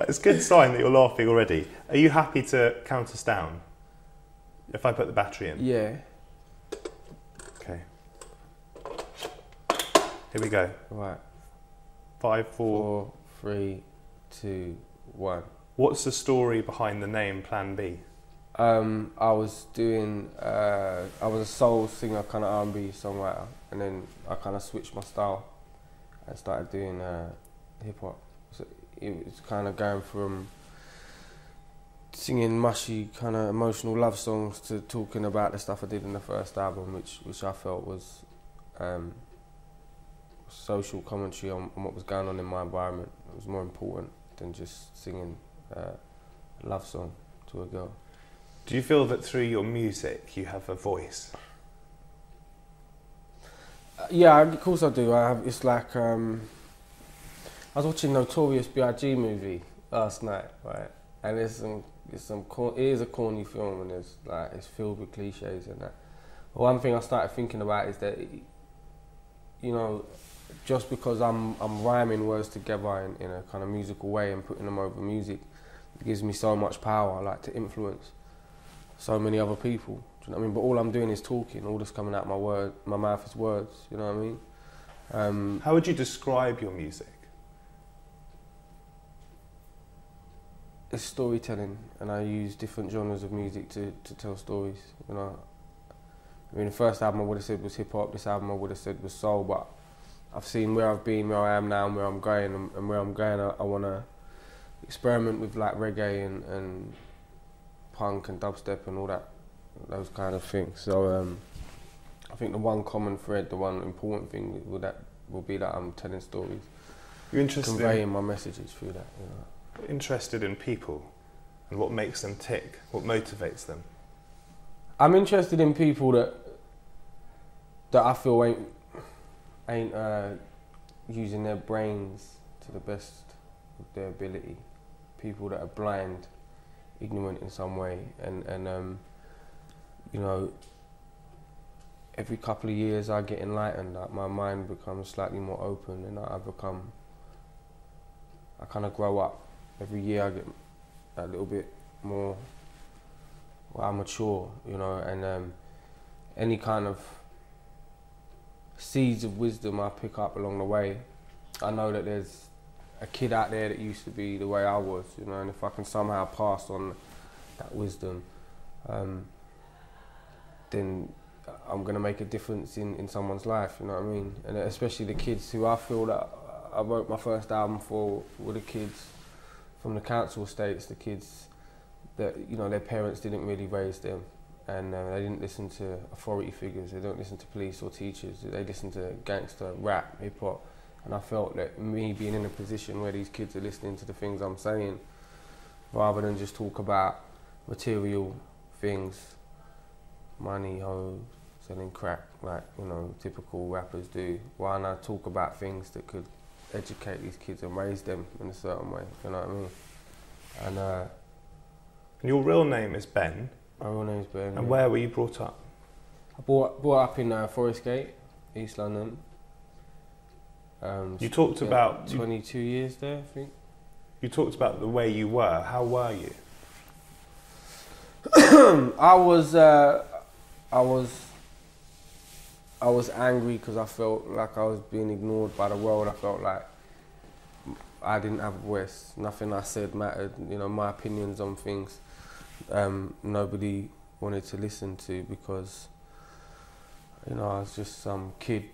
Right, it's a good sign that you're laughing already. Are you happy to count us down? If I put the battery in? Yeah. Okay. Here we go. Right. 5, 4. 4, 3, 2, 1. What's the story behind the name Plan B? I was doing, I was a soul singer, kind of R&B songwriter, and then I kind of switched my style and started doing hip hop. So it was kind of going from singing mushy, kind of emotional love songs to talking about the stuff I did in the first album, which I felt was social commentary on what was going on in my environment. It was more important than just singing a love song to a girl. Do you feel that through your music you have a voice? Yeah, of course I do. It's like I was watching Notorious B.I.G. movie last night, right? And it is a corny film, and it's filled with cliches and that. But one thing I started thinking about is that, you know, just because I'm rhyming words together in a kind of musical way and putting them over music, it gives me so much power, like, to influence so many other people. Do you know what I mean? But all I'm doing is talking. All that's coming out my mouth is words. You know what I mean? How would you describe your music? It's storytelling, and I use different genres of music to tell stories. You know, I mean, the first album I would have said was hip hop. This album I would have said was soul. But I've seen where I've been, where I am now, and where I'm going. And where I'm going, I want to experiment with, like, reggae and punk and dubstep and all that, those kind of things. So I think the one common thread, the one important thing will be that I'm telling stories. You're interested conveying my messages through that. You know. Interested in people and what makes them tick, what motivates them. I'm interested in people that I feel ain't using their brains to the best of their ability. People that are blind, ignorant in some way, and you know, every couple of years I get enlightened. Like, my mind becomes slightly more open, and I kind of grow up. Every year I get a little bit more, well, I mature, you know, and any kind of seeds of wisdom I pick up along the way, I know that there's a kid out there that used to be the way I was, you know, and if I can somehow pass on that wisdom, then I'm going to make a difference in someone's life, you know what I mean? And especially the kids who I feel that I wrote my first album for were the kids from the council estates, the kids that, you know, their parents didn't really raise them, and they didn't listen to authority figures, they don't listen to police or teachers, they listen to gangster, rap, hip hop. And I felt that me being in a position where these kids are listening to the things I'm saying, rather than just talk about material things, money, hoes, selling crack, like, you know, typical rappers do, why not talk about things that could educate these kids and raise them in a certain way, you know what I mean? And your real name is Ben. My real name is Ben. And where were you brought up? I brought up in Forest Gate, East London. You talked about 22 years there, I think. You talked about the way you were. How were you? I was angry because I felt like I was being ignored by the world. I felt like I didn't have a voice. Nothing I said mattered. You know, my opinions on things, nobody wanted to listen to, because, you know, I was just some kid,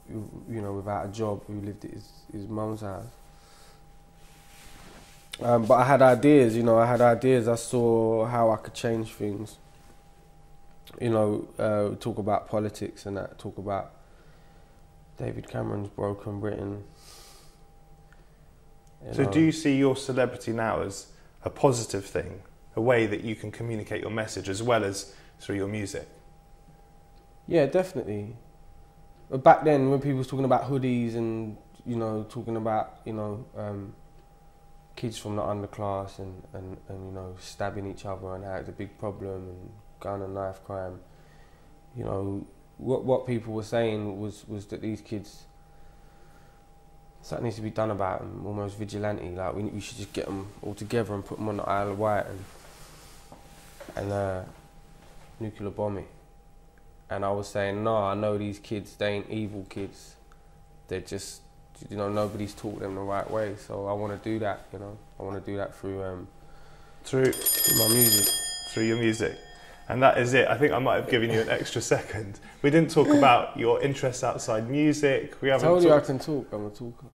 you know, without a job, who lived at his mum's house. But I had ideas, you know, I saw how I could change things. You know, talk about politics and that, talk about David Cameron's Broken Britain. So do you see your celebrity now as a positive thing, a way that you can communicate your message as well as through your music? Yeah, definitely. But back then, when people was talking about hoodies and, you know, talking about, you know, kids from the underclass and you know, stabbing each other and how it's a big problem, and gun and knife crime, you know, what people were saying was that these kids something needs to be done about them, almost vigilante. Like we should just get them all together and put them on the Isle of Wight and nuclear bomb it. And I was saying, no, I know these kids, they ain't evil kids. They're just, you know, nobody's taught them the right way. So I want to do that, you know. I want to do that through my music. Through your music. And that is it. I think I might have given you an extra second. We didn't talk about your interests outside music. We haven't I told you I can talk. I'm a talker.